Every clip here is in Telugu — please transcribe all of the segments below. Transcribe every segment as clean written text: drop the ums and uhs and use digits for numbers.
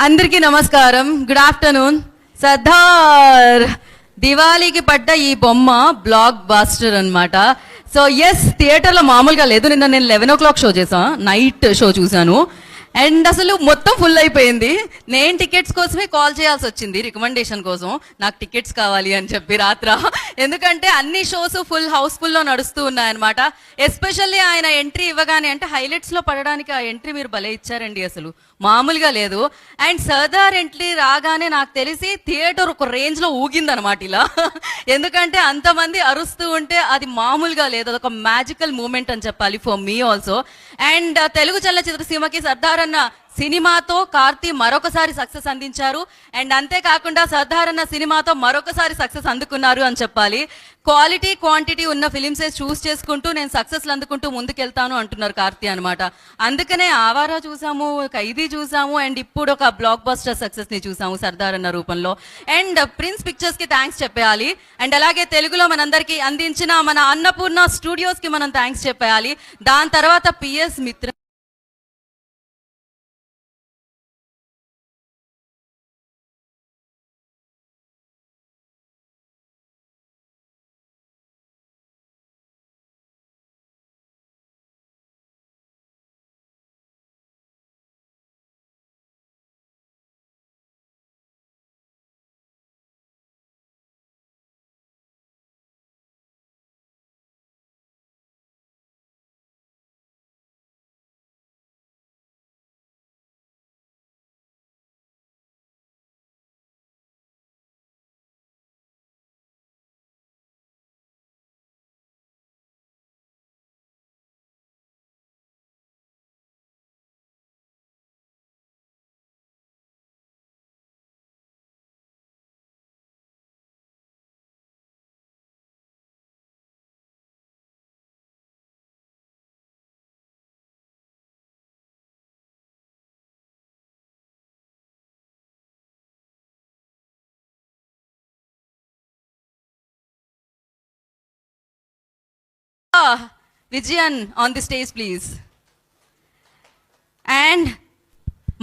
అందరికీ నమస్కారం. Good afternoon. సర్దార్ దివాళీకి పడ్డ ఈ బొమ్మ బ్లాక్ బాస్టర్ అనమాట. సో ఎస్, థియేటర్లో మామూలుగా లేదు. నిన్న నేను 11 o'clock షో చేసాను, నైట్ షో చూశాను. అండ్ అసలు మొత్తం ఫుల్ అయిపోయింది. నేను టికెట్స్ కోసమే కాల్ చేయాల్సి వచ్చింది, రికమెండేషన్ కోసం. నాకు టికెట్స్ కావాలి అని చెప్పి రాత్ర. ఎందుకంటే అన్ని షోస్ ఫుల్ హౌస్ఫుల్లో నడుస్తూ ఉన్నాయన్నమాట. ఎస్పెషల్లీ ఆయన ఎంట్రీ ఇవ్వగానే, అంటే హైలైట్స్లో పడడానికి ఆ ఎంట్రీ మీరు భలే ఇచ్చారండి, అసలు మామూలుగా లేదు. అండ్ సర్దార్ ఎంట్రీ రాగానే నాకు తెలిసి థియేటర్ ఒక రేంజ్లో ఊగిందనమాట ఇలా. ఎందుకంటే అంతమంది అరుస్తూ ఉంటే అది మామూలుగా లేదు, అదొక మ్యాజికల్ మూమెంట్ అని చెప్పాలి for me also. And Telugu చలనచిత్ర సీమకి సర్దార్ అన్న సినిమాతో కార్తీ మరొకసారి సక్సెస్ అందించారు. అండ్ అంతేకాకుండా సర్దార్ అన్న సినిమాతో మరొకసారి సక్సెస్ అందుకున్నారు అని చెప్పాలి. క్వాలిటీ క్వాంటిటీ ఉన్న ఫిలిమ్సే చూస్ చేసుకుంటూ నేను సక్సెస్లు అందుకుంటూ ముందుకెళ్తాను అంటున్నారు కార్తీ అనమాట. అందుకనే ఆవారా చూసాము, ఖైదీ చూసాము, అండ్ ఇప్పుడు ఒక బ్లాక్ బస్టర్ సక్సెస్ ని చూసాము సర్దార్ అన్న రూపంలో. అండ్ ప్రిన్స్ పిక్చర్స్ కి థ్యాంక్స్ చెప్పేయాలి. అండ్ అలాగే తెలుగులో మనందరికీ అందించిన మన అన్నపూర్ణ స్టూడియోస్ కి మనం థ్యాంక్స్ చెప్పేయాలి. దాని తర్వాత పిఎస్ మిత్ర Vijayan on the stage please. And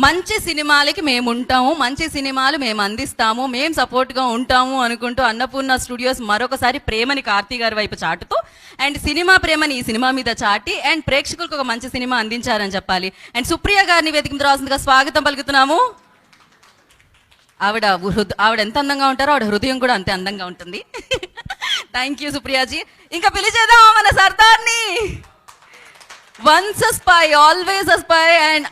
మంచి సినిమాలకి మేము ఉంటాము, మంచి సినిమాలు మేము అందిస్తాము, మేము సపోర్ట్గా ఉంటాము అనుకుంటూ అన్నపూర్ణ స్టూడియోస్ మరొకసారి ప్రేమని కార్తీ గారి వైపు చాటుతూ, అండ్ సినిమా ప్రేమని ఈ సినిమా మీద చాటి, అండ్ ప్రేక్షకులకు ఒక మంచి సినిమా అందించారని చెప్పాలి. అండ్ సుప్రియ గారిని వేదిక మీద రావాల్సిందిగా స్వాగతం పలుకుతున్నాము. ఆవిడ ఎంత అందంగా ఉంటారో ఆవిడ హృదయం కూడా అంతే అందంగా ఉంటుంది. Thank you Supriyaji. ఇంకా పిలిచేద్దాం మన సర్దార్ని. Once spy always spy and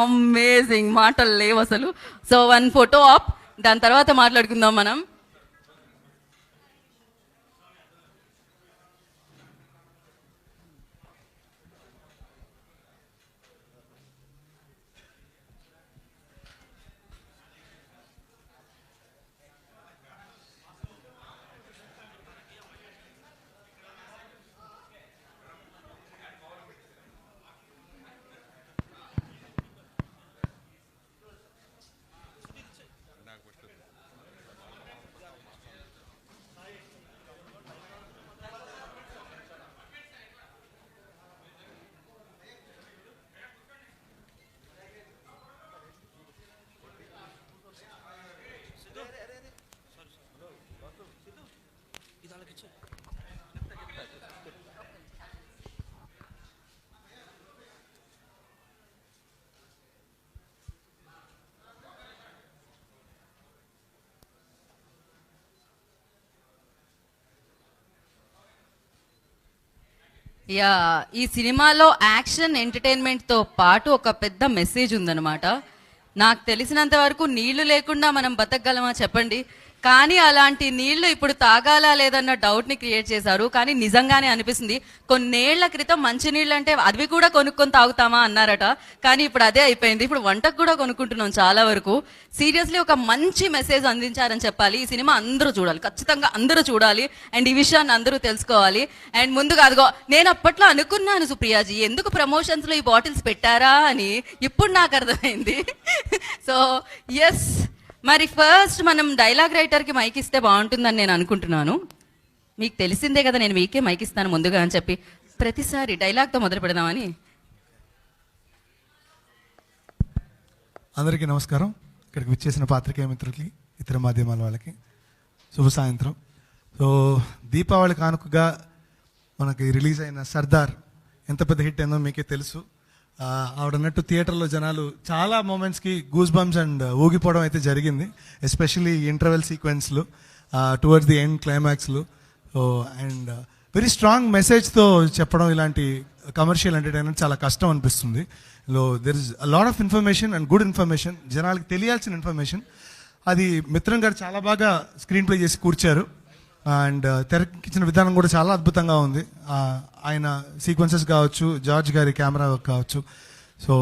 amazing మాటలు లేవు అసలు. సో వన్ ఫోటో ఆప్, దాని తర్వాత మాట్లాడుకుందాం మనం. యా, ఈ సినిమాలో యాక్షన్ ఎంటర్టైన్మెంట్తో పాటు ఒక పెద్ద మెసేజ్ ఉందన్నమాట. నాకు తెలిసినంత వరకు నీళ్లు లేకుండా మనం బతకగలమా చెప్పండి, కానీ అలాంటి నీళ్లు ఇప్పుడు తాగాలా లేదన్న డౌట్ని క్రియేట్ చేశారు. కానీ నిజంగానే అనిపిస్తుంది, కొన్నేళ్ల క్రితం మంచినీళ్ళు అంటే అవి కూడా కొనుక్కొని తాగుతామా అన్నారట, కానీ ఇప్పుడు అదే అయిపోయింది. ఇప్పుడు వంటకు కూడా కొనుక్కుంటున్నాం చాలా వరకు. సీరియస్లీ ఒక మంచి మెసేజ్ అందించారని చెప్పాలి. ఈ సినిమా అందరూ చూడాలి, ఖచ్చితంగా అందరూ చూడాలి. అండ్ ఈ విషయాన్ని అందరూ తెలుసుకోవాలి. అండ్ ముందుగా అదిగో, నేను అప్పట్లో అనుకున్నాను సుప్రియాజీ ఎందుకు ప్రమోషన్స్లో ఈ బాటిల్స్ పెట్టారా అని, ఇప్పుడు నాకు అర్థమైంది. సో ఎస్, మరి ఫస్ట్ మనం డైలాగ్ రైటర్కి మైక్ ఇస్తే బాగుంటుందని నేను అనుకుంటున్నాను. మీకు తెలిసిందే కదా నేను మీకే మైక్ ఇస్తాను ముందుగా అని చెప్పి, ప్రతిసారి డైలాగ్తో మొదలు పెడదామని. అందరికీ నమస్కారం. ఇక్కడికి విచ్చేసిన పాత్రికేయ మిత్రులకి, ఇతర మాధ్యమాల వాళ్ళకి శుభ సాయంత్రం. సో దీపావళి కానుకగా మనకి రిలీజ్ అయిన సర్దార్ ఎంత పెద్ద హిట్ అయిందో మీకే తెలుసు. ఆవిడన్నట్టు థియేటర్లో జనాలు చాలా మూమెంట్స్కి గూస్ బంప్స్ అండ్ ఊగిపోవడం అయితే జరిగింది, ఎస్పెషల్లీ ఇంటర్వెల్ సీక్వెన్స్లు టువర్డ్స్ ది ఎండ్ క్లైమాక్స్లు. సో అండ్ వెరీ స్ట్రాంగ్ మెసేజ్తో చెప్పడం ఇలాంటి కమర్షియల్ ఎంటర్టైన్మెంట్ చాలా కష్టం అనిపిస్తుంది. There is a lot of information and good information, జనాలకి తెలియాల్సిన ఇన్ఫర్మేషన్. అది మిత్రం గారు చాలా బాగా స్క్రీన్ ప్లే చేసి కూర్చారు అండ్ తెరకిచ్చిన విధానం కూడా చాలా అద్భుతంగా ఉంది. ఆయన సీక్వెన్సెస్ కావచ్చు, జార్జ్ గారి కెమెరా వర్క్ కావచ్చు. సో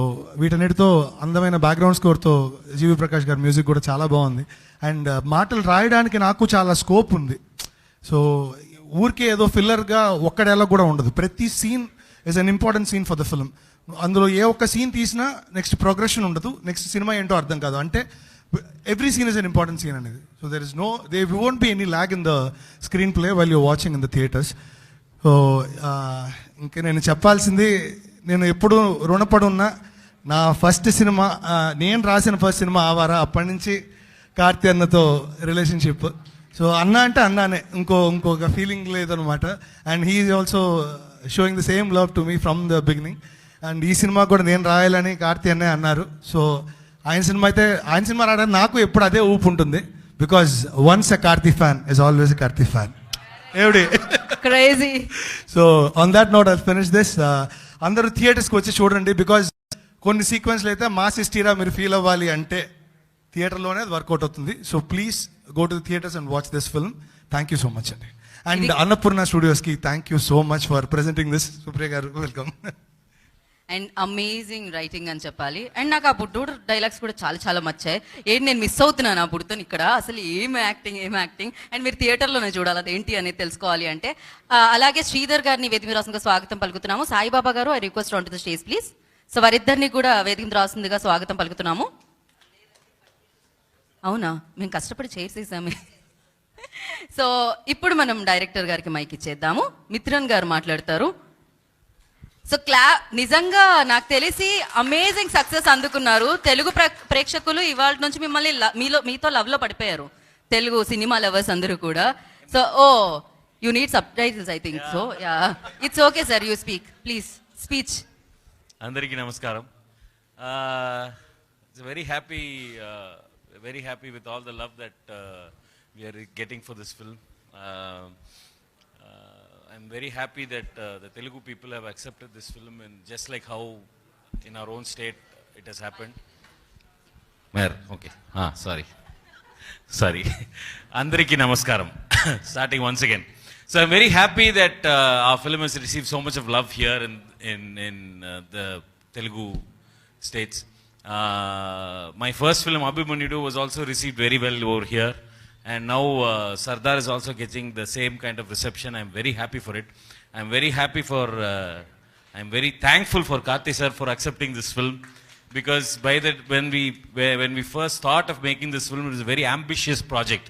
వీటన్నిటితో అందమైన బ్యాక్గ్రౌండ్ స్కోర్తో జీవి ప్రకాష్ గారి మ్యూజిక్ కూడా చాలా బాగుంది. అండ్ మాటలు రాయడానికి నాకు చాలా స్కోప్ ఉంది. సో ఊరికే ఏదో ఫిల్లర్గా ఒక్క డైలాగ్ కూడా ఉండదు. ప్రతి scene is an important scene for the film. అందులో ఏ ఒక్క సీన్ తీసినా నెక్స్ట్ ప్రోగ్రెషన్ ఉండదు, నెక్స్ట్ సినిమా ఏంటో అర్థం కాదు. అంటే every scene is an important scene అనేది. So there is they won't be any lag in the screenplay while you're watching in the theatres. So ఇంకా నేను చెప్పాల్సింది, నేను ఎప్పుడు రుణపడి ఉన్నా నా ఫస్ట్ సినిమా, నేను రాసిన ఫస్ట్ సినిమా ఆవారా. అప్పటి నుంచి కార్తీ అన్నతో రిలేషన్షిప్. సో అన్న అంటే అన్నానే, ఇంకొక ఫీలింగ్ లేదనమాట. And he is also showing the same love to me from the beginning. And ఈ సినిమా కూడా నేను రాయాలని కార్తీ అన్నే అన్నారు. సో ఆయన సినిమా రాయడానికి నాకు ఎప్పుడు అదే ఊపు ఉంటుంది. Because once a Karthi fan is always a Karthi fan. ఏవిడి crazy. So on that note I finish this. అందరూ థియేటర్స్కి వచ్చి చూడండి. బికాజ్ కొన్ని సీక్వెన్స్లు అయితే మాస్ హిస్టరీరా మీరు ఫీల్ అవ్వాలి అంటే థియేటర్లోనే అది వర్కౌట్ అవుతుంది. So please go to the theatres and watch this film. Thank you so much అండి. అండ్ అన్నపూర్ణ స్టూడియోస్కి thank you so much for presenting this. Supriya గారు వెల్కమ్. అండ్ అమేజింగ్ రైటింగ్ అని చెప్పాలి. అండ్ నాకు ఆ బుడ్డోడు డైలాగ్స్ కూడా చాలా చాలా నచ్చాయి. ఏంటి నేను మిస్ అవుతున్నాను ఆ బుడ్డతో ఇక్కడ, అసలు ఏం యాక్టింగ్. అండ్ మీరు థియేటర్లోనే చూడాలి అదేంటి అనేది తెలుసుకోవాలి అంటే. అలాగే శ్రీధర్ గారిని వేదిక మీద రాసిందిగా స్వాగతం పలుకుతున్నాము. సాయిబాబా గారు, I request on to the stage please. So వారిద్దరిని కూడా వేదిక మీద రాసిందిగా స్వాగతం పలుకుతున్నాము. అవునా, మేము కష్టపడి చేసేసామే. సో ఇప్పుడు మనం డైరెక్టర్ గారికి మైక్ ఇచ్చేద్దాము. మిత్రన్ గారు మాట్లాడతారు. సో నిజంగా నాకు తెలిసి అమేజింగ్ సక్సెస్ అందుకున్నారు. తెలుగు ప్రేక్షకులు ఇవాళ నుంచి మిమ్మల్ని మీతో లవ్లో పడిపోయారు, తెలుగు సినిమా లవర్స్ అందరూ కూడా. So you need sub titles I think. So yeah, it's okay sir, you speak please. Speech. అందరికీ నమస్కారం. very happy with all the love that we are getting for this film. I'm very happy that the Telugu people have accepted this film, and just like how in our own state it has happened. Okay. Sorry. Andariki namaskaram. Starting once again. So I'm very happy that our film has received so much of love here in the Telugu states. My first film Abhimanyu was also received very well over here, and now Sardar is also getting the same kind of reception. I'm very happy for it. I'm very thankful for Karthi sir for accepting this film, because when we first thought of making this film, it was a very ambitious project,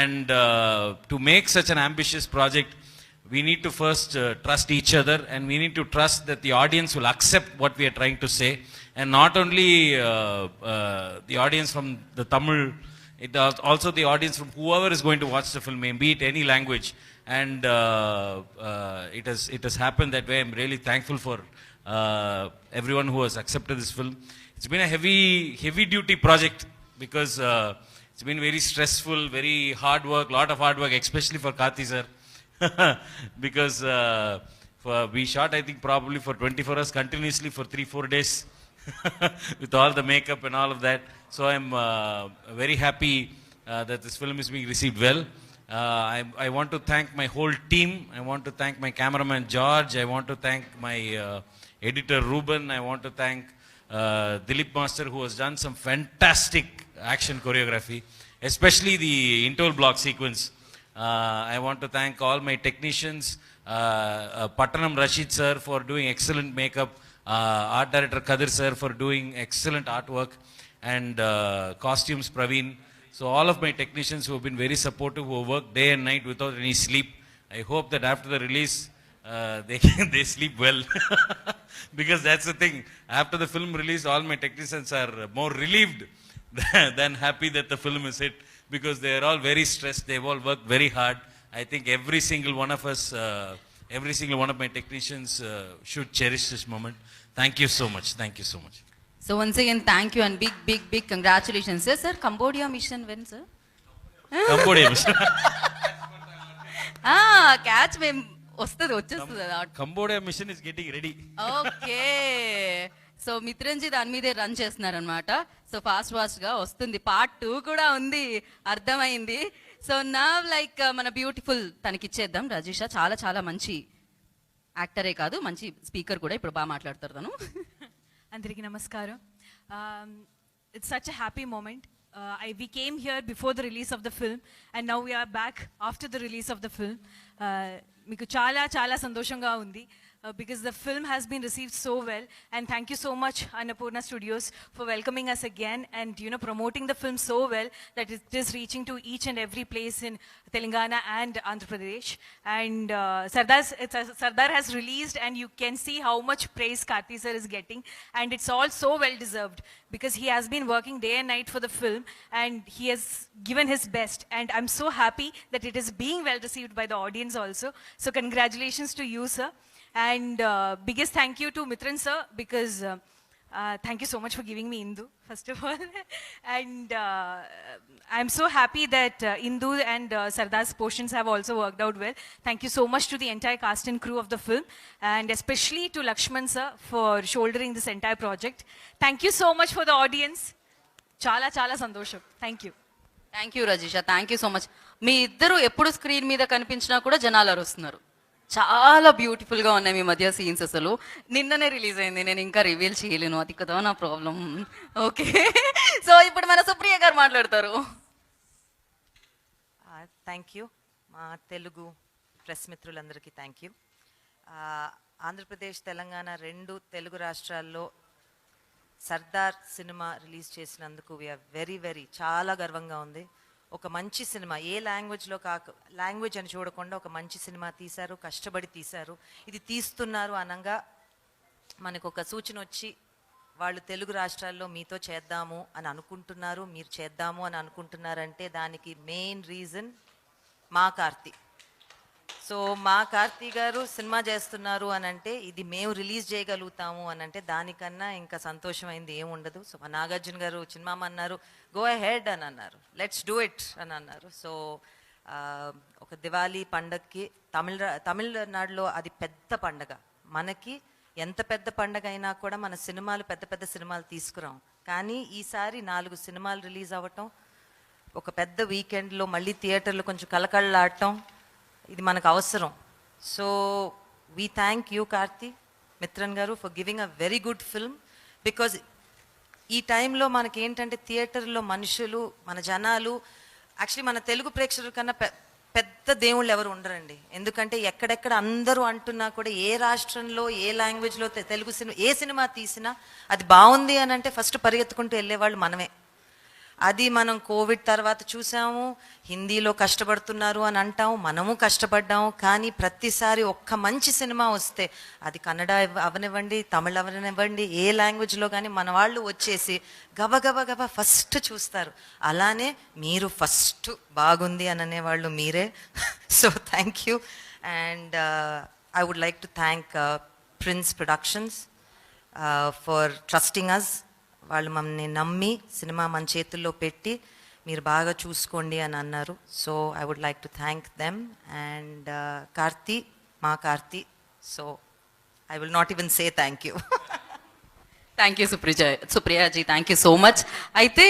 and to make such an ambitious project, we need to first trust each other, and we need to trust that the audience will accept what we are trying to say. And not only the audience from the Tamil, also the audience from whoever is going to watch the film, be it any language. And it has happened that way. I'm really thankful for everyone who has accepted this film. It's been a heavy duty project, because it's been very stressful, very hard work, lot of hard work, especially for Karthi sir. Because we shot, I think, probably for 24 hours continuously for 3-4 days. With all the makeup and all of that. So I'm very happy that this film is being received well. I want to thank my whole team. I want to thank my cameraman George. I want to thank my editor Ruben. I want to thank Dilip Master, who has done some fantastic action choreography, especially the interval block sequence. I want to thank all my technicians, Pattanam Rashid sir for doing excellent makeup, art director Kadir sir for doing excellent artwork, and costumes Praveen. So all of my technicians who have been very supportive, who have worked day and night without any sleep. I hope that after the release, they sleep well. Because that's the thing. After the film release, all my technicians are more relieved than happy that the film is hit, because they are all very stressed. They've all worked very hard. I think every single one of us, every single one of my technicians should cherish this moment. Thank you so much. Thank you so much. So once again, thank you and big congratulations. Sir, Cambodia mission when, sir? Cambodia mission. Catch me. వచ్చేస్తుంది. Cambodia mission is getting ready. Okay, so Mitranji దాని మీదే రన్ చేస్తున్నారనమాట. సో ఫాస్ట్ గా వస్తుంది. పార్ట్ 2 కూడా ఉంది, అర్థమైంది. సో నా లైక్ మన బ్యూటిఫుల్ తనకి ఇచ్చేద్దాం. రాజేషా చాలా మంచి యాక్టరే కాదు, మంచి స్పీకర్ కూడా. ఇప్పుడు బాగా మాట్లాడతారు తను. అందరికీ నమస్కారం. It's such a happy moment. We came here before the release of the film and now we are back after the release of the film. మీకు చాలా సంతోషంగా ఉంది because the film has been received so well, and thank you so much Annapurna Studios for welcoming us again and promoting the film so well that it is reaching to each and every place in Telangana and Andhra Pradesh. And Sardar has released and you can see how much praise Karthi sir is getting, and it's all so well deserved because he has been working day and night for the film and he has given his best, and I'm so happy that it is being well received by the audience also. So congratulations to you, sir. And biggest thank you to Mitran sir because thank you so much for giving me Indu first of all. And I'm so happy that Indu and Sardar's portions have also worked out well. Thank you so much to the entire cast and crew of the film, and especially to Lakshman sir for shouldering this entire project. Thank you so much for the audience. Chala santosham. Thank you. Thank you Rajisha, thank you so much. మీ ఇద్దరు ఎప్పుడు స్క్రీన్ మీద కనిపించినా కూడా జనాలు అరుస్తున్నారు. చాలా బ్యూటిఫుల్గా ఉన్నాయి మీ మధ్య సీన్స్. అసలు నిన్ననే రిలీజ్ అయింది, నేను ఇంకా రివీల్ చేయలేను, అది కదా నా ప్రాబ్లం. ఓకే, సో ఇప్పుడు మన సుప్రియ గారు మాట్లాడతారు. థ్యాంక్ యూ మా తెలుగు ప్రెస్ మిత్రులందరికీ థ్యాంక్ యూ. ఆంధ్రప్రదేశ్ తెలంగాణ 2 తెలుగు రాష్ట్రాల్లో సర్దార్ సినిమా రిలీజ్ చేసినందుకు వీఆర్ వెరీ చాలా గర్వంగా ఉంది. ఒక మంచి సినిమా, ఏ లాంగ్వేజ్లో లాంగ్వేజ్ అని చూడకుండా ఒక మంచి సినిమా తీశారు, కష్టపడి తీశారు. ఇది తీస్తున్నారు అనగా మనకు ఒక సూచన వచ్చి వాళ్ళు తెలుగు రాష్ట్రాల్లో మీతో చేద్దాము అని అనుకుంటున్నారు, మీరు చేద్దాము అని అనుకుంటున్నారంటే దానికి మెయిన్ రీజన్ మా కార్తీ. సో మా కార్తీ గారు సినిమా చేస్తున్నారు అని అంటే ఇది మేము రిలీజ్ చేయగలుగుతాము అని అంటే దానికన్నా ఇంకా సంతోషమైంది ఏముండదు. సో మా నాగార్జున గారు సినిమా అన్నారు, గో అహెడ్ అని అన్నారు, లెట్స్ డూ ఇట్ అని అన్నారు. సో ఒక దివాళీ పండగకి తమిళనాడులో అది పెద్ద పండగ. మనకి ఎంత పెద్ద పండగ అయినా కూడా మన సినిమాలు పెద్ద సినిమాలు తీసుకురాం, కానీ ఈసారి 4 సినిమాలు రిలీజ్ అవ్వటం, ఒక పెద్ద వీకెండ్లో మళ్ళీ థియేటర్లో కొంచెం కలకళ్ళాడటం, ఇది మనకు అవసరం. So we thank you Karthi Mithran గారు for giving a very good film. Because ఈ టైంలో మనకి ఏంటంటే థియేటర్లో మనుషులు, మన జనాలు, యాక్చువల్లీ మన తెలుగు ప్రేక్షకుల కన్నా పెద్ద దేవుళ్ళు ఎవరు ఉండరండి. ఎందుకంటే ఎక్కడెక్కడ అందరూ అంటున్నా కూడా ఏ రాష్ట్రంలో ఏ లాంగ్వేజ్లో తెలుగు సినిమా ఏ సినిమా తీసినా అది బాగుంది అని అంటే ఫస్ట్ పరిగెత్తుకుంటూ వెళ్ళేవాళ్ళు మనమే. అది మనం కోవిడ్ తర్వాత చూసాము, హిందీలో కష్టపడుతున్నారు అని అంటాము, మనము కష్టపడ్డాము. కానీ ప్రతిసారి ఒక్క మంచి సినిమా వస్తే అది కన్నడ అవనివ్వండి, తమిళ అవనివ్వండి, ఏ లాంగ్వేజ్లో కానీ మన వాళ్ళు వచ్చేసి గబ ఫస్ట్ చూస్తారు. అలానే మీరు ఫస్ట్ బాగుంది అని అనేవాళ్ళు మీరే. So thank you. And I would like to thank Prince Productions for trusting us. వాళ్ళు మమ్మల్ని నమ్మి సినిమా మన చేతుల్లో పెట్టి మీరు బాగా చూసుకోండి అని అన్నారు. So I would like to thank them. And Karthi, మా Karthi, so I will not even say thank you. Thank you Supriyaji, thank you so much. అయితే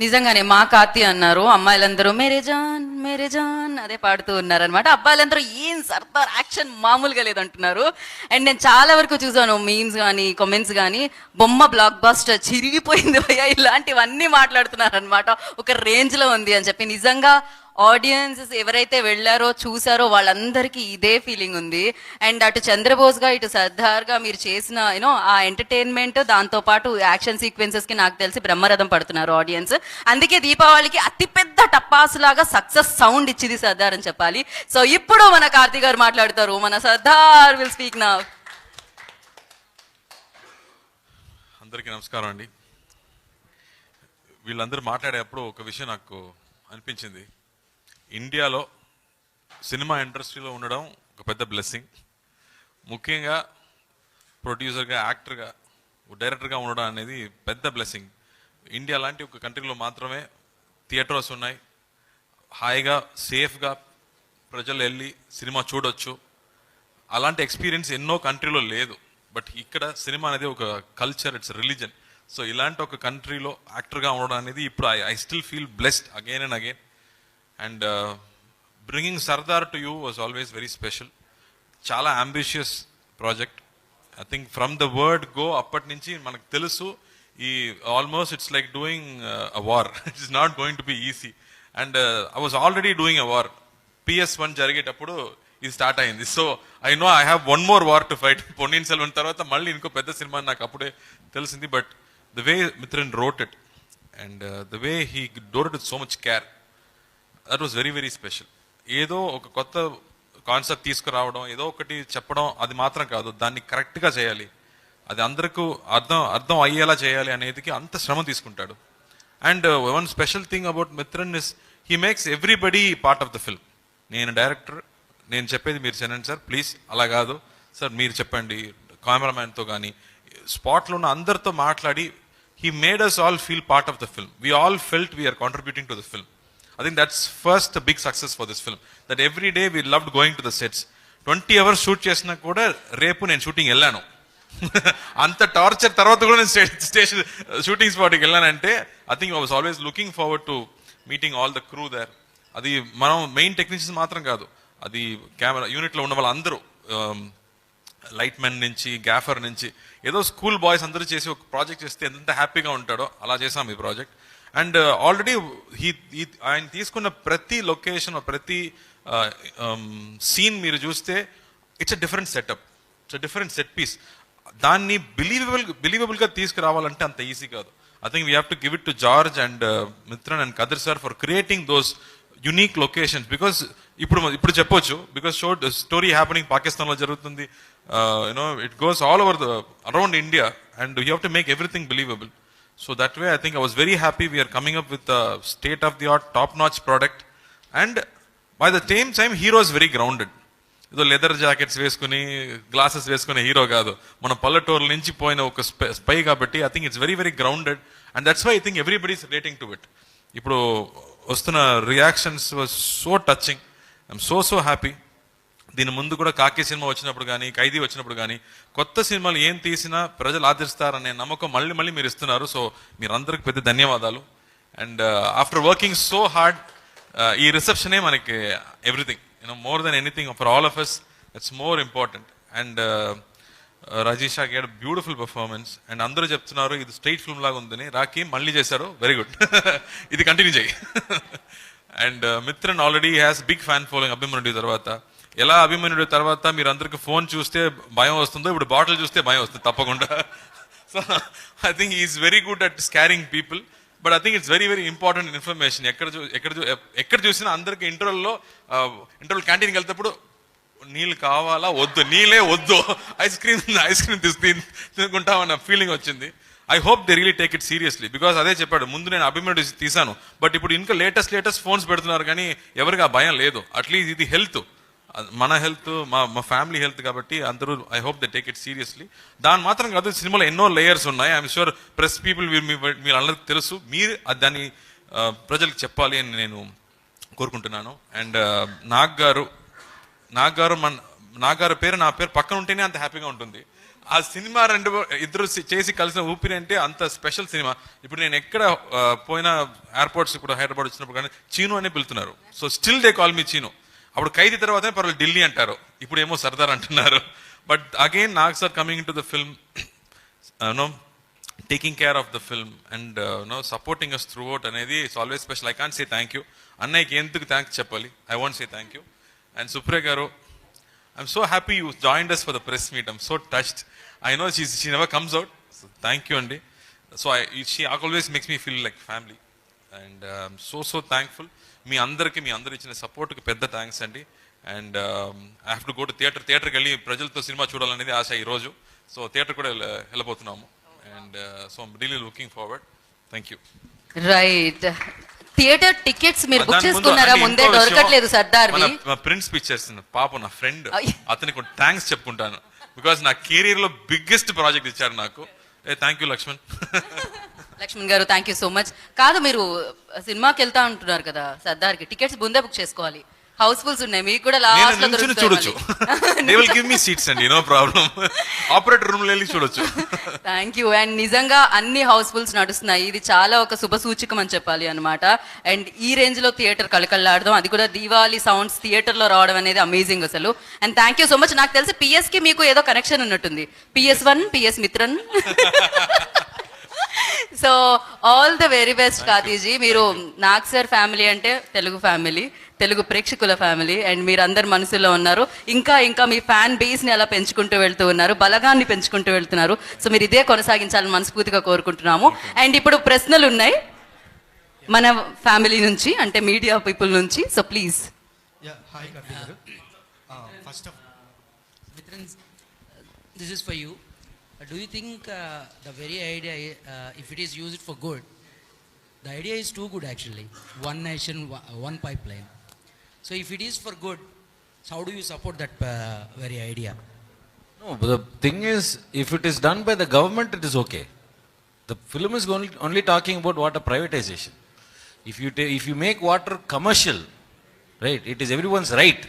నిజంగానే మా కార్తీ అన్నారు, అమ్మాయిలందరూ మేరే జాన్ అదే పాడుతూ ఉన్నారనమాట. అబ్బాయిలందరూ ఏం సర్దార్ యాక్షన్ మామూలుగా లేదంటున్నారు. అండ్ నేను చాలా వరకు చూసాను మీమ్స్ కానీ కామెంట్స్ కానీ, బొమ్మ బ్లాక్ బస్టర్ చిరిగిపోయింది భయ్యా, ఇలాంటివన్నీ మాట్లాడుతున్నారనమాట. ఒక రేంజ్లో ఉంది అని చెప్పి నిజంగా ఆడియన్స్ ఎవరైతే వెళ్ళారో చూసారో వాళ్ళందరికీ ఇదే ఫీలింగ్ ఉంది. అండ్ అటు చంద్రబోస్ గా ఇటు సర్దార్ గా మీరు చేసిన యూనో ఆ ఎంటర్టైన్మెంట్, దాంతో పాటు యాక్షన్ సీక్వెన్సెస్ కి నాకు తెలిసి బ్రహ్మరథం పడుతున్నారు ఆడియన్స్. అందుకే దీపావళికి అతిపెద్ద టపాసు లాగా సక్సెస్ సౌండ్ ఇచ్చింది సర్దార్ అని చెప్పాలి. సో ఇప్పుడు మన కార్తీ గారు మాట్లాడతారు. మన సర్దార్ విల్ స్పీక్ నౌ. అందరికీ నమస్కారం అండి. వీళ్ళందరూ మాట్లాడేటప్పుడు ఒక విషయం నాకు అనిపించింది. ఇండియాలో సినిమా ఇండస్ట్రీలో ఉండడం ఒక పెద్ద బ్లెస్సింగ్. ముఖ్యంగా ప్రొడ్యూసర్గా, యాక్టర్గా, డైరెక్టర్గా ఉండడం అనేది పెద్ద బ్లెస్సింగ్. ఇండియా లాంటి ఒక కంట్రీలో మాత్రమే థియేటర్స్ ఉన్నాయి. హాయిగా సేఫ్గా ప్రజలు వెళ్ళి సినిమా చూడొచ్చు. అలాంటి ఎక్స్పీరియన్స్ ఎన్నో కంట్రీలో లేదు. బట్ ఇక్కడ సినిమా అనేది ఒక కల్చర్, ఇట్స్ రిలీజన్. సో ఇలాంటి ఒక కంట్రీలో యాక్టర్గా ఉండడం అనేది ఇప్పుడు I still feel blessed again and again. And bringing Sardar to you was always very special. చాలా ambitious project. I think from the word go అప్పటి నుంచి మనకు తెలుసు ఈ almost it's like doing a war. It's not going to be easy. And I was already doing a war. PS1 జరిగేటప్పుడు ఇది స్టార్ట్ అయింది. So I know I have one more war to fight. Ponniyin Selvan తర్వాత మళ్ళీ ఇంకో పెద్ద సినిమా నాకు అప్పుడే తెలిసింది. But the way Mithran wrote it and the way he door it so much care, that was very very special. ఏదో ఒక కొత్త కాన్సెప్ట్ తీసుకురావడం, ఏదో ఒకటి చెప్పడం అది మాత్రం కాదు, దాన్ని కరెక్ట్గా చేయాలి, అది అందరికీ అర్థం అయ్యేలా చేయాలి అనేదికి అంత శ్రమ తీసుకుంటాడు. And one special thing about Mithran is he makes everybody part of the film. నేను డైరెక్టర్, నేను చెప్పేది మీరు చేయండి సార్ ప్లీజ్, అలా కాదు సార్ మీరు చెప్పండి, కెమెరామ్యాన్తో కానీ స్పాట్లో ఉన్న అందరితో మాట్లాడి he made us all feel part of the film. We all felt we're contributing to the film. I think that's first a big success for this film, that every day we loved going to the sets. 20 hours shoot చేసినా కూడా రేపు నేను షూటింగ్ వెళ్ళాను. అంత టార్చర్ తర్వాత కూడా నేను స్టేషన్ షూటింగ్ స్పాట్కి వెళ్ళానంటే I think I was always looking forward to meeting all the crew there. అది మనం మెయిన్ టెక్నీషియన్స్ మాత్రం కాదు, అది కెమెరా యూనిట్లో ఉన్న వాళ్ళందరూ, లైట్ మెన్ నుంచి గ్యాఫర్ నుంచి, ఏదో స్కూల్ బాయ్స్ అందరూ చేసి ఒక ప్రాజెక్ట్ చేస్తే ఎంత హ్యాపీగా ఉంటాడో అలా చేసాం ఈ ప్రాజెక్ట్. అండ్ ఆల్రెడీ ఆయన తీసుకున్న ప్రతి లొకేషన్, ప్రతి సీన్ మీరు చూస్తే it's a different setup, it's a different set piece. దాన్ని బిలీవబుల్గా తీసుకురావాలంటే అంత ఈజీ కాదు. I think we have to give it to George and Mithran and Kathir sir for creating those unique locations. Because ఇప్పుడు చెప్పొచ్చు, బికాస్ స్టోరీ హ్యాపెనింగ్ పాకిస్తాన్లో జరుగుతుంది, you know it goes all over around India and you have to make everything believable. So that way I think I was very happy we are coming up with a state of the art top notch product. And by the same time hero is very grounded. ఏదో లెదర్ జాకెట్స్ వేసుకుని గ్లాసెస్ వేసుకునే హీరో కాదు, మన పల్లెటూరు నుంచి పోయిన ఒక స్పై కాబట్టి I think it's very very grounded and that's why I think everybody is relating to it. ఇప్పుడు వస్తున్న reactions was so touching. I'm so happy. దీని ముందు కూడా కాకి సినిమా వచ్చినప్పుడు కానీ, ఖైదీ వచ్చినప్పుడు కానీ, కొత్త సినిమాలు ఏం తీసినా ప్రజలు ఆదరిస్తారనే నమ్మకం మళ్ళీ మీరు ఇస్తున్నారు. సో మీరందరికి పెద్ద ధన్యవాదాలు. And after working so hard, ఈ రిసెప్షనే మనకి everything, you know more than anything for all of us, it's more important. And Rajisha gave beautiful performance. And అందరూ చెప్తున్నారు ఇది స్ట్రైట్ ఫిల్మ్ లాగా ఉందని. రాకీ మళ్ళీ చేశారు, వెరీ గుడ్, ఇది కంటిన్యూ చేయి. And Mithran already has big fan following అభిమన్యుడి తర్వాత. ఎలా అభిమన్యుడి తర్వాత మీరు అందరికి ఫోన్ చూస్తే భయం వస్తుందో, ఇప్పుడు బాటిల్ చూస్తే భయం వస్తుంది తప్పకుండా. So I think is very good at scarring people. But I think it's very very important information. ఎక్కడ చూసినా అందరికి ఇంటర్వెల్లో క్యాంటీన్కి వెళ్తేప్పుడు నీళ్ళు కావాలా వద్దు, నీళ్ళే వద్దు, ఐస్ క్రీమ్ తినుకుంటామన్న ఫీలింగ్ వచ్చింది. I hope they really take it seriously. Because అదే చెప్పాడు, ముందు నేను అభిమన్యుడి తీశాను, బట్ ఇప్పుడు ఇంకా లేటెస్ట్ ఫోన్స్ పెడుతున్నారు కానీ ఎవరికి ఆ భయం లేదు. అట్లీస్ట్ ఇది హెల్త్, మన హెల్త్, మా ఫ్యామిలీ హెల్త్ కాబట్టి అందరూ I hope they take it seriously. దాని మాత్రం కాదు, సినిమాలో ఎన్నో లేయర్స్ ఉన్నాయి. ఐఎమ్ షూర్ ప్రెస్ పీపుల్ మీరు అందరికి తెలుసు, మీరు దాన్ని ప్రజలకు చెప్పాలి అని నేను కోరుకుంటున్నాను. అండ్ నాగ్ గారు పేరు నా పేరు పక్కన ఉంటేనే అంత హ్యాపీగా ఉంటుంది. ఆ సినిమా ఇద్దరు చేసి కలిసిన ఊపిరి అంటే అంత స్పెషల్ సినిమా. ఇప్పుడు నేను ఎక్కడ పోయినా ఎయిర్పోర్ట్స్, ఇప్పుడు హైదరాబాద్ వచ్చినప్పుడు కానీ చీను అనే పిలుతున్నారు. So still they call me Cheenu. అప్పుడు ఖైదీ తర్వాతనే పర్వాలేదు ఢిల్లీ అంటారు, ఇప్పుడు ఏమో సర్దార్ అంటున్నారు. But again Nag sir coming in to the film, no taking care of the film and supporting us throughout అనేది it's always special. I can't say thank you. అన్నయ్యకి ఎందుకు థ్యాంక్స్ చెప్పాలి? I won't say thank you. And Supriya garu, I'm so happy you joined us for the press meet. I'm so touched. I know she never comes out. So thank you andi. So she always makes me feel like family. And I'm so thankful. మీ అందరు ఇచ్చిన సపోర్ట్కి పెద్ద థ్యాంక్స్ అండి. And I have to go to థియేటర్కి వెళ్ళి ప్రజలతో సినిమా చూడాలనేది ఆశ ఈరోజు. సో థియేటర్ కూడా వెళ్ళబోతున్నాము. And so I'm really looking forward. Thank you. Right, theatre tickets మీరు బుక్ చేసుకున్నారా? ముందే దొరకట్లేదు సర్దార్. మా ప్రిన్స్ పిక్చర్స్ పాప నా ఫ్రెండ్, అతనికి థ్యాంక్స్ చెప్పుకుంటాను. బికాస్ నా కెరీర్ లో బిగ్గెస్ట్ ప్రాజెక్ట్ ఇచ్చారు నాకు. థ్యాంక్ యూ లక్ష్మణ్ గారు, థ్యాంక్ యూ సో మచ్. కాదు, మీరు సినిమాకి వెళ్తా ఉంటున్నారు కదా సర్దార్కి, టికెట్స్ ముందే బుక్ చేసుకోవాలి. హౌస్ఫుల్స్ ఉన్నాయి, మీకు కూడా లాస్ట్ లో చూడొచ్చు. They will give me seats అండి, నో ప్రాబ్లం. ఆపరేటర్ రూమ్ లో వెళ్ళి చూడొచ్చు. Thank you. అండ్ నిజంగా అన్ని హౌస్ఫుల్స్ నడుస్తున్నాయి. ఇది చాలా ఒక శుభ సూచకం అని చెప్పాలి అనమాట. అండ్ ఈ రేంజ్ లో థియేటర్ కళకళలాడడం, అది కూడా దీవాలి సౌండ్స్ థియేటర్ లో రావడం అనేది అమేజింగ్ అసలు. And thank you so much. నాకు తెలిసి పిఎస్ కి మీకు ఏదో కనెక్షన్ ఉన్నట్టుంది. PS1, PS Mithran. So all the very best కార్తీజీ. మీరు నాగ్ సార్ ఫ్యామిలీ అంటే తెలుగు ఫ్యామిలీ, తెలుగు ప్రేక్షకుల ఫ్యామిలీ. అండ్ మీరు అందరు మనసులో ఉన్నారు. ఇంకా మీ ఫ్యాన్ బేస్ని అలా పెంచుకుంటూ వెళ్తూ ఉన్నారు, బలగాన్ని పెంచుకుంటూ వెళ్తున్నారు. సో మీరు ఇదే కొనసాగించాలని మనస్ఫూర్తిగా కోరుకుంటున్నాము. అండ్ ఇప్పుడు ప్రశ్నలు ఉన్నాయి మన ఫ్యామిలీ నుంచి, అంటే మీడియా పీపుల్ నుంచి. So please. First of Mitran, this is for you. Do you think the very idea, if it is used for good, the idea is too good actually? One nation, one pipeline. So if it is for good, so how do you support that very idea? No, but the thing is, if it is done by the government, it is okay. The film is only talking about water privatization. If you make water commercial, right, it is everyone's right.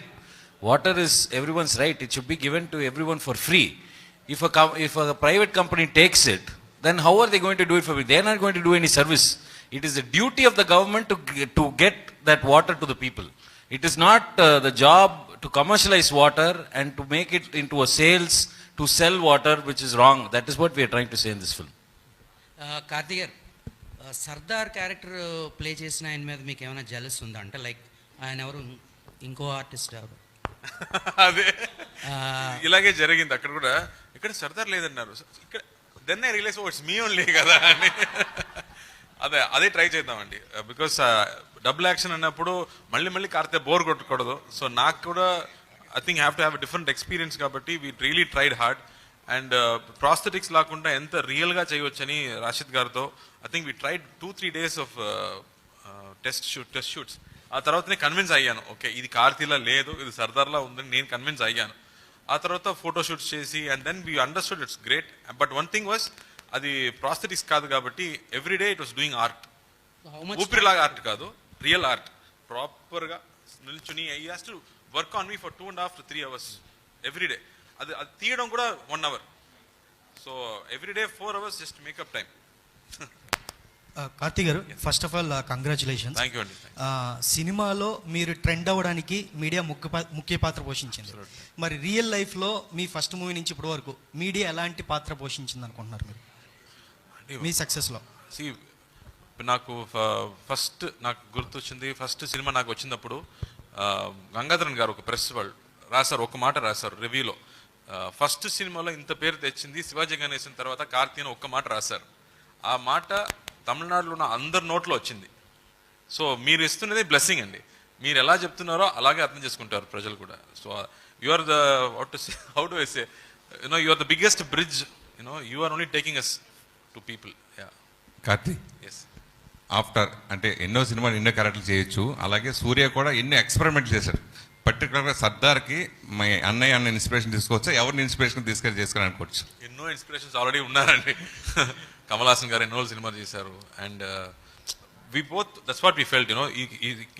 Water is everyone's right. It should be given to everyone for free. If a private company takes it, then how are they going to do it for free? They are not going to do any service. It is the duty of the government to get that water to the people. It is not the job to commercialize water and to make it into a sales, to sell water, which is wrong. That is what we are trying to say in this film. Karthi garu, Sardar character play చేసిన ఆయన మీద మీకు ఏమైనా జెలస్ ఉందా? అంటే లైక్ ఆయన ఎవరు, ఇంకో ఆర్టిస్ట్ ఎవరు? అదే ఇలాగే జరిగింది అక్కడ కూడా. ఇక్కడ సర్దార్ లేదన్నారు. ఇక్కడ then I realize it's me only కదా అని. అదే ట్రై చేద్దామండి. బికాస్ డబుల్ యాక్షన్ అన్నప్పుడు మళ్ళీ కార్తే బోర్ కొట్టకూడదు. సో నాకు కూడా I think have to have different experience కాబట్టి we really tried hard. And prosthetics లేకుండా ఎంత రియల్గా చేయవచ్చని రాషిద్ గారితో I think we tried 2-3 days of test shoots. ఆ తర్వాతనే కన్విన్స్ అయ్యాను, ఓకే ఇది కార్తీలా లేదు, ఇది సర్దార్లా ఉందని నేను కన్విన్స్ అయ్యాను. ఆ తర్వాత ఫోటో షూట్స్ చేసి and then we understood it's great. But one thing was, అది ప్రాస్థెటిక్స్ కాదు కాబట్టి everyday it was doing art. ఊపిరిలాగా ఆర్ట్ కాదు, రియల్ ఆర్ట్. ప్రాపర్గా నిల్చుని I has to work on me for 2.5 to 3 hours everyday. అది తీయడం కూడా 1 hour. So everyday 4 hours just makeup time. Karthi గారు, first of all congratulations. Thank you అండి. సినిమాలో మీరు ట్రెండ్ అవ్వడానికి మీడియా ముఖ్య పాత్ర పోషించింది. మరి రియల్ లైఫ్లో మీ ఫస్ట్ మూవీ నుంచి ఇప్పటి వరకు మీడియా ఎలాంటి పాత్ర పోషించింది అనుకుంటున్నారు మీరు మీ సక్సెస్లో? నాకు ఫస్ట్ గుర్తొచ్చింది, ఫస్ట్ సినిమా నాకు వచ్చినప్పుడు గంగాధరన్ గారు ఒక ప్రెస్ వాళ్ళు రాశారు, ఒక మాట రాశారు రివ్యూలో. ఫస్ట్ సినిమాలో ఇంత పేరు తెచ్చింది శివాజీ గణేశన్ తర్వాత కార్తీ అని ఒక్క మాట రాశారు. ఆ మాట తమిళనాడులో ఉన్న అందరి నోట్లో వచ్చింది. సో మీరు ఇస్తున్నది బ్లెస్సింగ్ అండి. మీరు ఎలా చెప్తున్నారో అలాగే అర్థం చేసుకుంటారు ప్రజలు కూడా. So you are the how do I say you are the biggest bridge. You are only taking us to people. Karthi, yes, after అంటే ఎన్నో సినిమాలు ఎన్నో క్యారెక్టర్లు చేయొచ్చు, అలాగే సూర్య కూడా ఎన్నో ఎక్స్పెరిమెంట్ చేశాడు. పర్టికులర్గా సర్దార్కి మా అన్నయ్య అన్న ఇన్స్పిరేషన్ తీసుకోవచ్చా, ఎవరిని ఇన్స్పిరేషన్ తీసుకొని అనుకోవచ్చు? ఎన్నో ఇన్స్పిరేషన్స్ ఆల్రెడీ ఉన్నారండి. కమల్ హాసన్ గారు ఎన్నో సినిమాలు చేశారు. And we both that's what we felt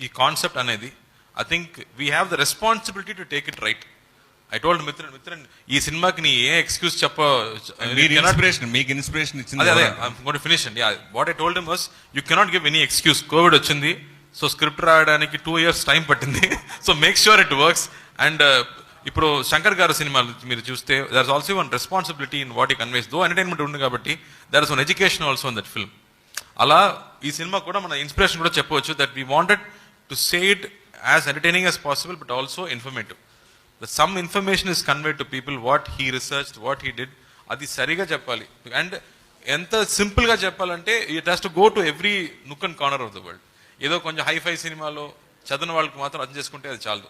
ఈ కాన్సెప్ట్ అనేది. I think we have the responsibility to take it right. I told Mithran ఈ సినిమాకి నీ ఏ ఎక్స్క్యూజ్ మీకు ఇన్స్పిరేషన్ ఇచ్చింది. అదే ఐమ్ గోయింగ్ టు ఫినిష్ అండి. What I told him was you cannot give any excuse. Covid వచ్చింది, సో స్క్రిప్ట్ రాయడానికి 2 years టైం పట్టింది. So make sure it works. And ఇప్పుడు శంకర్ గారు సినిమాలు మీరు చూస్తే there is also one responsibility in what he conveys. Though entertainment ఉంది కాబట్టి there is one education also in that film. అలా ఈ సినిమా కూడా మన ఇన్స్పిరేషన్ కూడా చెప్పవచ్చు that we wanted to say it as entertaining as possible but also informative. Some information is conveyed to people what he research what he did, అది సరిగా చెప్పాలి. అండ్ ఎంత సింపుల్గా చెప్పాలంటే it has to go to every nook and corner of the world. ఏదో కొంచెం హైఫై సినిమాలో చదివిన వాళ్ళకి మాత్రం అర్థం చేసుకుంటే అది చాలు.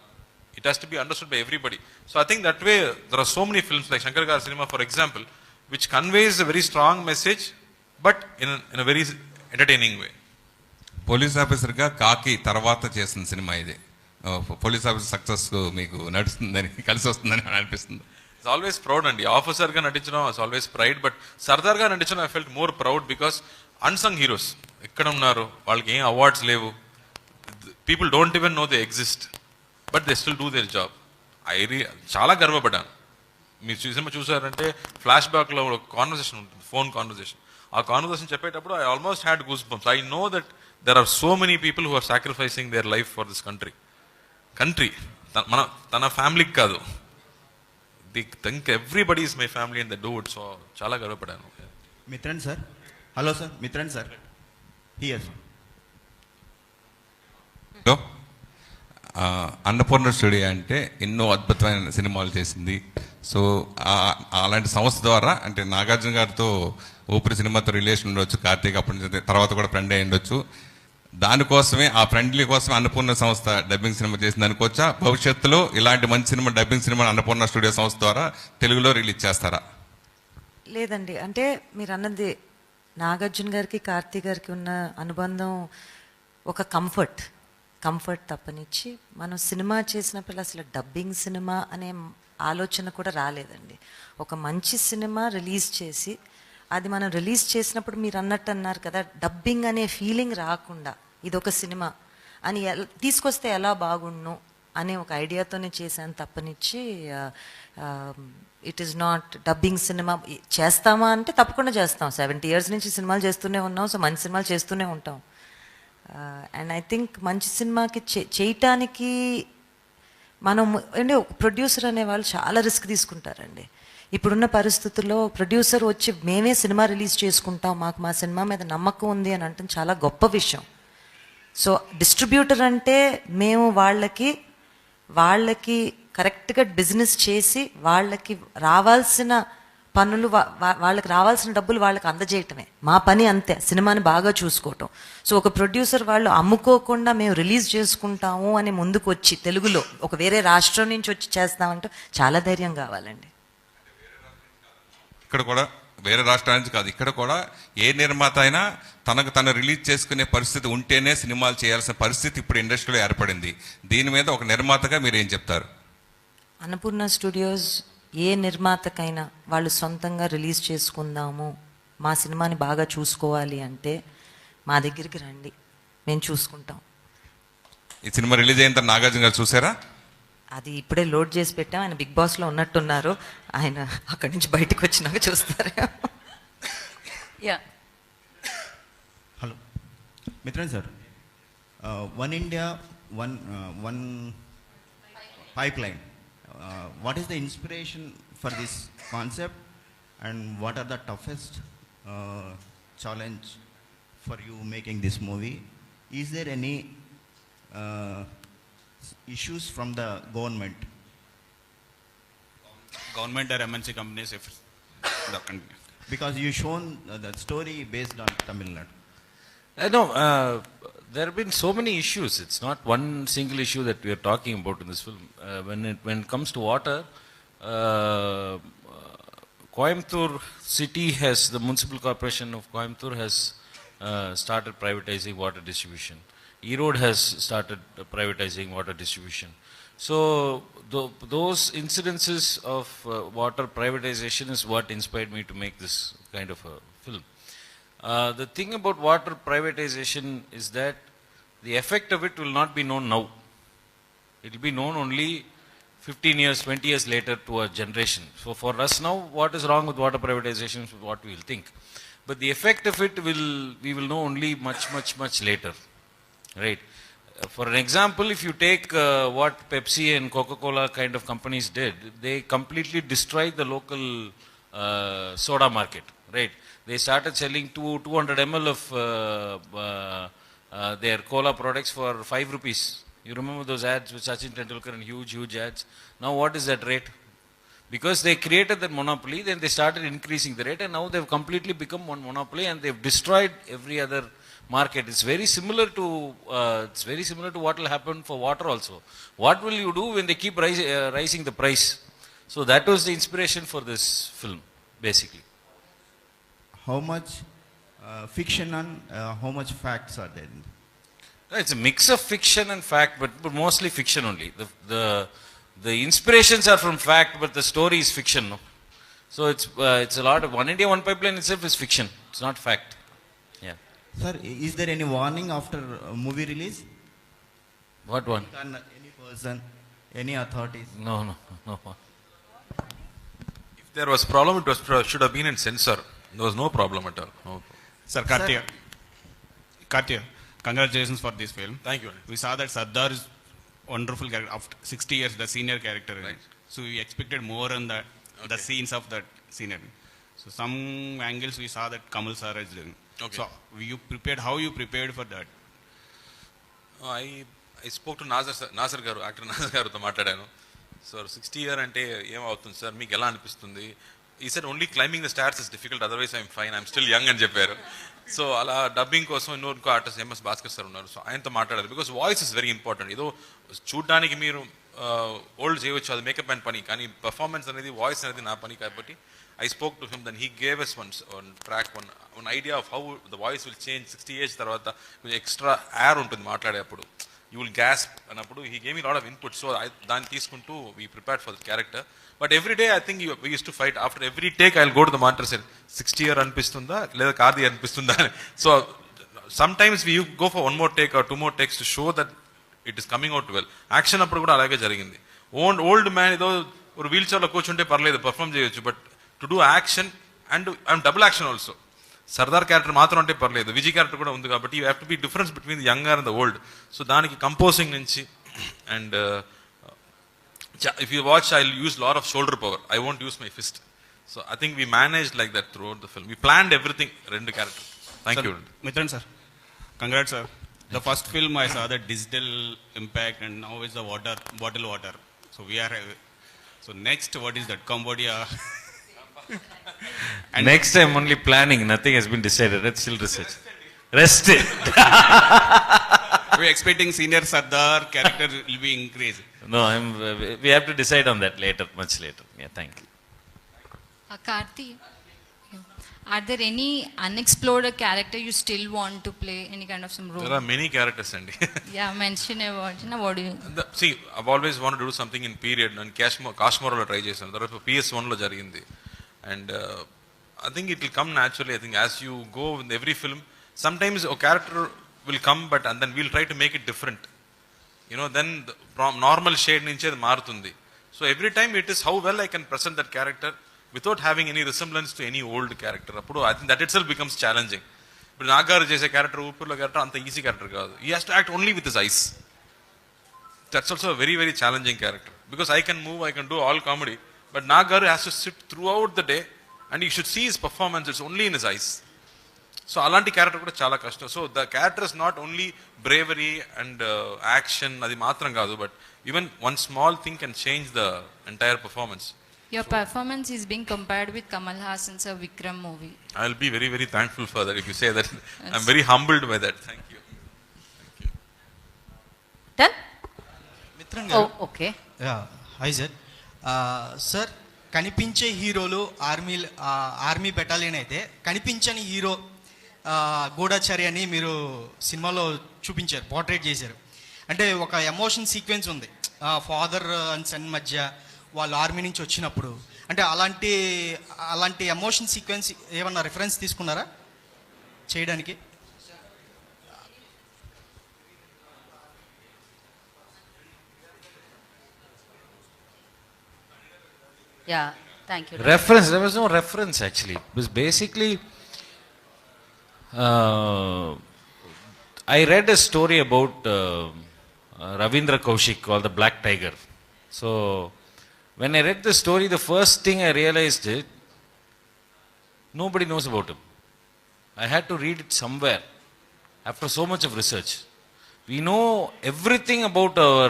It has to be understood by everybody. So I think that way there are so many films like Shankar Gar cinema, for example, which conveys a very strong message, but in a very entertaining way. Police ఆఫీసర్గా కాకి తర్వాత చేసిన సినిమా ఇది. పోలీస్ ఆఫీసర్ సక్సెస్ మీకు నడుస్తుందని కలిసి వస్తుందని అనిపిస్తుంది. It's always proud అండి. ఆఫీసర్గా నటించడం ఇట్స్ ఆల్వేస్ ప్రైడ్, బట్ సర్దార్గా నటించడం I felt more proud because unsung heroes ఎక్కడ ఉన్నారు, వాళ్ళకి ఏం అవార్డ్స్ లేవు, people don't even know they exist, but they still do their job. చాలా గర్వపడ్డాను. మీరు సినిమా చూసారంటే ఫ్లాష్ బ్యాక్లో ఒక కాన్వర్సేషన్ ఉంటుంది, ఫోన్ కాన్వర్సేషన్. ఆ కాన్వర్సేషన్ చెప్పేటప్పుడు I almost had goose bumps. I know that there are so many people who are sacrificing their life for this country. తన ఫ్యామిలీకి కాదు, they think everybody is my family and they do it. So చాలా గర్వపడ్డాను. Mithran sir, hello sir, Mithran sir here. Hello, Annapurna studio అంటే ఎన్నో అద్భుతమైన సినిమాలు చేసింది. సో అలాంటి సంస్థ ద్వారా అంటే నాగార్జున గారితో ఊపిరి సినిమాతో రిలేషన్ ఉండొచ్చు, కార్తీక్ అప్పటి నుంచి తర్వాత కూడా ఫ్రెండ్ అయి ఉండొచ్చు. దానికోసమే ఆ ఫ్రెండ్లీ కోసమే అన్నపూర్ణ సంస్థ డబ్బింగ్ సినిమా చేసింది అనుకోవచ్చా? భవిష్యత్తులో ఇలాంటి మంచి cinema dubbing cinema Annapurna studio సంస్థ ద్వారా తెలుగులో రిలీజ్ చేస్తారా? లేదండి, అంటే మీరు అన్నది నాగార్జున గారికి కార్తీక్ గారికి ఉన్న అనుబంధం ఒక కంఫర్ట్ తప్పనిచ్చి మనం సినిమా చేసినప్పుడు అసలు డబ్బింగ్ సినిమా అనే ఆలోచన కూడా రాలేదండి. ఒక మంచి సినిమా రిలీజ్ చేసి అది మనం రిలీజ్ చేసినప్పుడు మీరు అన్నట్టు అన్నారు కదా, డబ్బింగ్ అనే ఫీలింగ్ రాకుండా ఇదొక సినిమా అని తీసుకొస్తే ఎలా బాగుండు అనే ఒక ఐడియాతోనే చేశాను తప్పనిచ్చి it is not dubbing cinema. చేస్తామా అంటే తప్పకుండా చేస్తాం. 70 years నుంచి సినిమాలు చేస్తూనే ఉన్నాం. సో మంచి సినిమాలు చేస్తూనే ఉంటాం. అండ్ ఐ థింక్ మంచి సినిమాకి చేయటానికి మనం అంటే ఒక ప్రొడ్యూసర్ అనేవాళ్ళు చాలా రిస్క్ తీసుకుంటారండి. ఇప్పుడున్న పరిస్థితుల్లో ప్రొడ్యూసర్ వచ్చి మేమే సినిమా రిలీజ్ చేసుకుంటాం, మాకు మా సినిమా మీద నమ్మకం ఉంది అని అంటే చాలా గొప్ప విషయం. సో డిస్ట్రిబ్యూటర్ అంటే మేము వాళ్ళకి కరెక్ట్గా బిజినెస్ చేసి వాళ్ళకి రావాల్సిన పనులు వాళ్ళకి రావాల్సిన డబ్బులు వాళ్ళకి అందజేయటమే మా పని. అంతే, సినిమాని బాగా చూసుకోవటం. సో ఒక ప్రొడ్యూసర్ వాళ్ళు అమ్ముకోకుండా మేము రిలీజ్ చేసుకుంటాము అని ముందుకు వచ్చి తెలుగులో ఒక వేరే రాష్ట్రం నుంచి వచ్చి చేస్తామంటూ చాలా ధైర్యం కావాలండి. ఇక్కడ కూడా వేరే రాష్ట్రాల నుంచి కాదు, ఇక్కడ కూడా ఏ నిర్మాత అయినా తను రిలీజ్ చేసుకునే పరిస్థితి ఉంటేనే సినిమాలు చేయాల్సిన పరిస్థితి ఇప్పుడు ఇండస్ట్రీలో ఏర్పడింది. దీని మీద ఒక నిర్మాతగా మీరు ఏం చెప్తారు? అన్నపూర్ణ స్టూడియోస్ ఏ నిర్మాతకైనా వాళ్ళు సొంతంగా రిలీజ్ చేసుకుందాము, మా సినిమాని బాగా చూసుకోవాలి అంటే మా దగ్గరికి రండి, మేము చూసుకుంటాం. ఈ సినిమా రిలీజ్ అయిన తర్వాత నాగార్జున గారు చూసారా? అది ఇప్పుడే లోడ్ చేసి పెట్టాం. ఆయన బిగ్ బాస్లో ఉన్నట్టున్నారు, ఆయన అక్కడి నుంచి బయటకు వచ్చినాక చూస్తారు. Yeah, hello Mithran sir, one India one pipe line. What is the inspiration for this concept and what are the toughest challenge for you making this movie? Is there any issues from the government or MNC companies if the country? Because you shown the story based on Tamil Nadu. No, there have been so many issues. It's not one single issue that we are talking about in this film. When it comes to water, Coimbatore city the municipal corporation of Coimbatore has started privatizing water distribution. Erode has started privatizing water distribution. So those incidences of water privatization is what inspired me to make this kind of a film. The thing about water privatization is that the effect of it will not be known now. It will be known only 15 years, 20 years later to a generation. So for us now, what is wrong with water privatization is what we will think. But the effect of it we will know only much later. Right? For an example, if you take what Pepsi and Coca-Cola kind of companies did, they completely destroyed the local soda market, right? They started selling 200 ml of their cola products for 5 rupees. You remember those ads with Sachin Tendulkar and huge ads? Now what is that rate? Because they created that monopoly, then they started increasing the rate, and now they've completely become one monopoly, and they've destroyed every other market. It's very similar to what will happen for water also. What will you do when they keep rising the price? So that was the inspiration for this film, basically. How much fiction and how much facts are there? It's a mix of fiction and fact, but mostly fiction only. The inspirations are from fact, but the story is fiction. No? So it's a lot of One India, One Pipeline itself is fiction. It's not fact. Yeah. Sir, is there any warning after movie release? What one? Any person, any authorities? No. If there was problem, it was should have been in censor. There was no problem at all. No. Sir, Karthi, congratulations for this film. Thank you. We saw that Sardar is wonderful character. After 60 years, the senior character. Right. So we expected more on the scenes of that scenery. So some angles we saw that Kamal sir is doing. Okay. So how you prepared for that? I spoke to Nasir garu, actor Nasir garuto maatladanu. So 60 year ante em avutundi sir, meeku ela anipistundi? He said only climbing the stairs is difficult, otherwise I'm fine, I'm still young అని చెప్పారు. సో అలా డబ్బింగ్ కోసం ఇంకో ఆర్టిస్ట్ ఎంఎస్ భాస్కర్ సార్ ఉన్నారు. సో ఆయనతో మాట్లాడారు. Because voice is very important. ఏదో చూడడానికి మీరు ఓల్డ్ చేయవచ్చు, అది మేకప్ అండ్ పని, కానీ పర్ఫార్మెన్స్ అనేది, వాయిస్ అనేది నా పని కాబట్టి I spoke to him, then he gave us one track, one idea of how the voice will change 60 years తర్వాత. కొంచెం ఎక్స్ట్రా ఎయిర్ ఉంటుంది మాట్లాడేటప్పుడు, you will gasp అన్నప్పుడు. He gave me a lot of input, so దాన్ని తీసుకుంటూ we prepared for the character. But every day I think we used to fight. After every take I'll go to the monitor and say 60 year అనిపిస్తుందా లేదా కార్ది అనిపిస్తుందా అని. So sometimes we go for one more take or two more takes to show that it is coming out well. Action అప్పుడు కూడా అలాగే జరిగింది. ఓల్డ్ మ్యాన్ ఏదో ఒక వీల్ చైర్లో కూర్చుంటే పర్లేదు, పర్ఫామ్ చేయొచ్చు. But to do action and double action also. Sardar character మాత్రం అంటే పర్లేదు, విజయ్ క్యారెక్టర్ కూడా ఉంది కాబట్టి you have to be difference between the young and the old. So దానికి కంపోజింగ్ నుంచి and if you watch, I'll use a lot of shoulder power. I won't use my fist. So I think we managed like that throughout the film. We planned everything. Rendu character. Thank you. Mitran sir, congrats sir. The first film I saw the digital impact, and now is the bottle water. So we are. So next, what is that? Cambodia. And next time only planning. Nothing has been decided. Let's still research. Rest it. We're expecting senior Sardar character will be increased. No, we have to decide on that later, much later. Yeah, thank you. Karthi, are there any unexplored character you still want to play, any kind of some role? There are many characters, Andy. Yeah, mention about. What do you? See, I've always wanted to do something in period, and Kashmir lo try chesanu. There PS1 lo jarigindi, and I think it will come naturally. I think as you go in every film, sometimes a character will come, and then we'll try to make it different. You know, then from normal shade nunche adi maarutundi. So every time it is how well I can present that character without having any resemblance to any old character. Appudu I think that itself becomes challenging. But Nagaru chese character, Uppurlo character anta easy character kaadu. He has to act only with his eyes. That's also a very, very challenging character, because I can move, I can do all comedy, but Nagaru has to sit throughout the day, and you should see his performance, it's only in his eyes. So అలాంటి క్యారెక్టర్ కూడా చాలా కష్టం. So the character is not only bravery and action, అది మాత్రం కాదు, but even one small thing can change the entire performance. Your performance is being compared with Kamal Hassan's Vikram movie. I will be very, very thankful for that if you say that. I'm very humbled by that. Thank you. Done? మిత్రం గారు. Oh, okay. Hi sir. Sir, కనిపించే హీరోలు ఆర్మీ బెటాలియన్ అయితే, కనిపించని హీరో గూఢాచారి అని మీరు సినిమాలో చూపించారు, పోర్ట్రేట్ చేశారు. అంటే ఒక ఎమోషన్ సీక్వెన్స్ ఉంది ఫాదర్ అండ్ సన్ మధ్య, వాళ్ళు ఆర్మీ నుంచి వచ్చినప్పుడు. అంటే అలాంటి ఎమోషన్ సీక్వెన్స్ ఏమన్నా రిఫరెన్స్ తీసుకున్నారా చేయడానికి? Yeah, thank you. Reference, there was no reference actually. It was basically, I read a story about Ravindra Kaushik called the Black Tiger. So when I read the story, the first thing I realized is nobody knows about him. I had to read it somewhere after so much of research. We know everything about our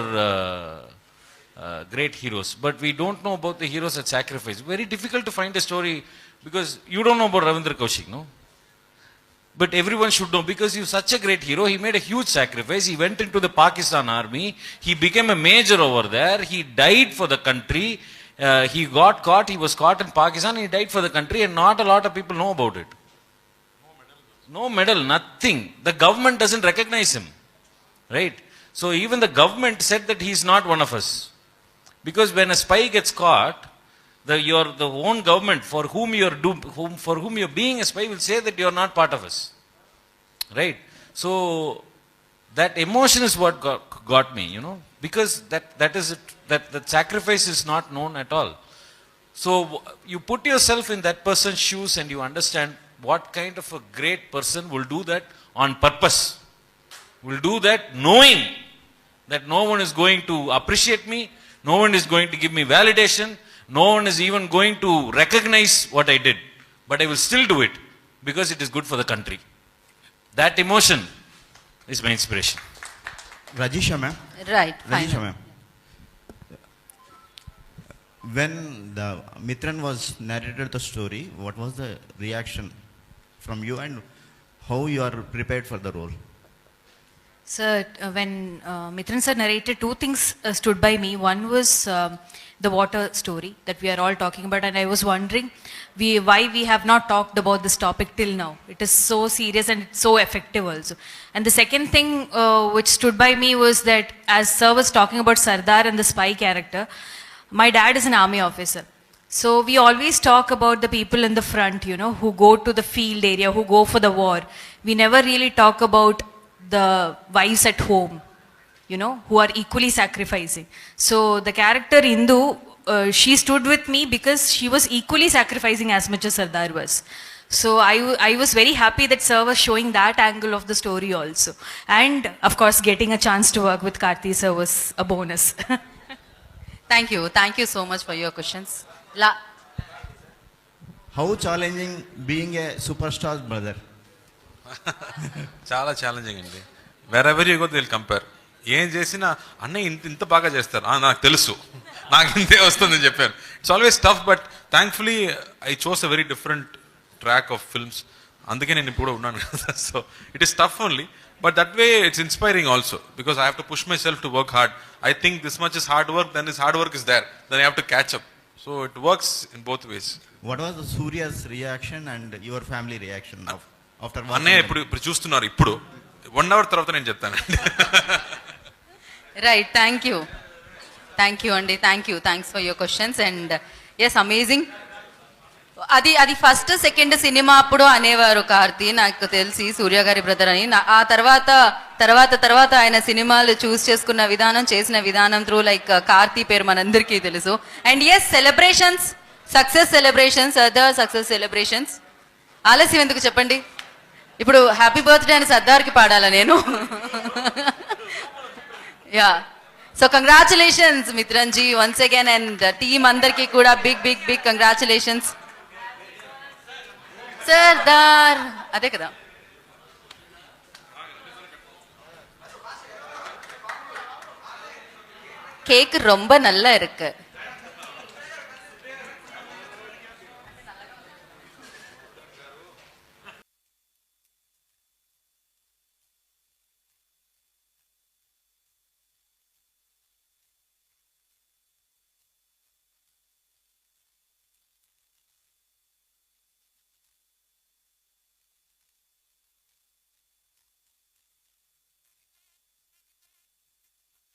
great heroes, but we don't know about the heroes that sacrifice. Very difficult to find a story because you don't know about Ravindra Kaushik, no? But everyone should know because he's such a great hero. He made a huge sacrifice. He went into the Pakistan army. He became a major over there. He died for the country. He got caught. He was caught in Pakistan. He died for the country, and not a lot of people know about it. No medal, nothing. The government doesn't recognize him, right? So even the government said that he's not one of us, because when a spy gets caught, the own government for whom you're being a spy will say that you're not part of us, right? So that emotion is what got me, because that sacrifice is not known at all. So you put yourself in that person's shoes and you understand what kind of a great person will do that on purpose, will do that knowing that no one is going to appreciate me, no one is going to give me validation, no one is even going to recognize what I did, but I will still do it because it is good for the country. That emotion is my inspiration. Rajisha ma'am. Right, fine. Rajisha ma'am. When the Mitran was narrated the story, what was the reaction from you and how you are prepared for the role? Sir, when Mitran sir narrated, two things stood by me. One was the water story that we are all talking about, and I was wondering why we have not talked about this topic till now. It is so serious and it's so effective also. And the second thing which stood by me was that as sir was talking about Sardar and the spy character, my dad is an army officer. So we always talk about the people in the front, who go to the field area, who go for the war. We never really talk about the wives at home, who are equally sacrificing. So the character Indu, she stood with me because she was equally sacrificing as much as Sardar was. So I was very happy that sir was showing that angle of the story also. And of course, getting a chance to work with Karthi sir was a bonus. Thank you so much for your questions. How challenging being a superstar's brother? చాలా ఛాలెంజింగ్ అండి. Wear ever you go they will compare. ఏం చేసినా అన్నయ్య ఇంత బాగా చేస్తారు, నాకు తెలుసు, నాకు ఇంతే వస్తుందని చెప్పారు. It's always tough, but thankfully I chose a very different track of films. అందుకే నేను ఇప్పుడు ఉన్నాను కదా. So it is tough only, but that way it's inspiring also, because I have to push myself to work hard. I think this much is hard work, then this hard work is there, then I have to catch up. So it works in both ways. What was the Surya's reaction and your family reaction after watching? అన్నయ్య ఇప్పుడు చూస్తున్నారు, ఇప్పుడు 1 hour తర్వాత నేను చెప్తాను. రైట్, థ్యాంక్ యూ అండి, thanks for your questions. And yes, amazing. అది ఫస్ట్ సెకండ్ సినిమా అప్పుడు అనేవారు కార్తీ, నాకు తెలిసి సూర్య గారి బ్రదర్ అని. ఆ తర్వాత ఆయన సినిమాలు చూస్ చేసుకున్న విధానం, చేసిన విధానం త్రూ లైక్ కార్తీ పేరు మనందరికీ తెలుసు. And yes, celebrations, success celebrations, Sardar success celebrations. ఆలస్యం ఎందుకు చెప్పండి, ఇప్పుడు హ్యాపీ బర్త్డే అని సర్దార్కి పాడాలా నేను? Yeah, so congratulations Mithran ji once again, and team అందరికీ కూడా బిగ్ కంగ్రాచులేషన్స్. సర్దార్ అదే కదా. கேக் ரொம்ப நல்லா இருக்கு.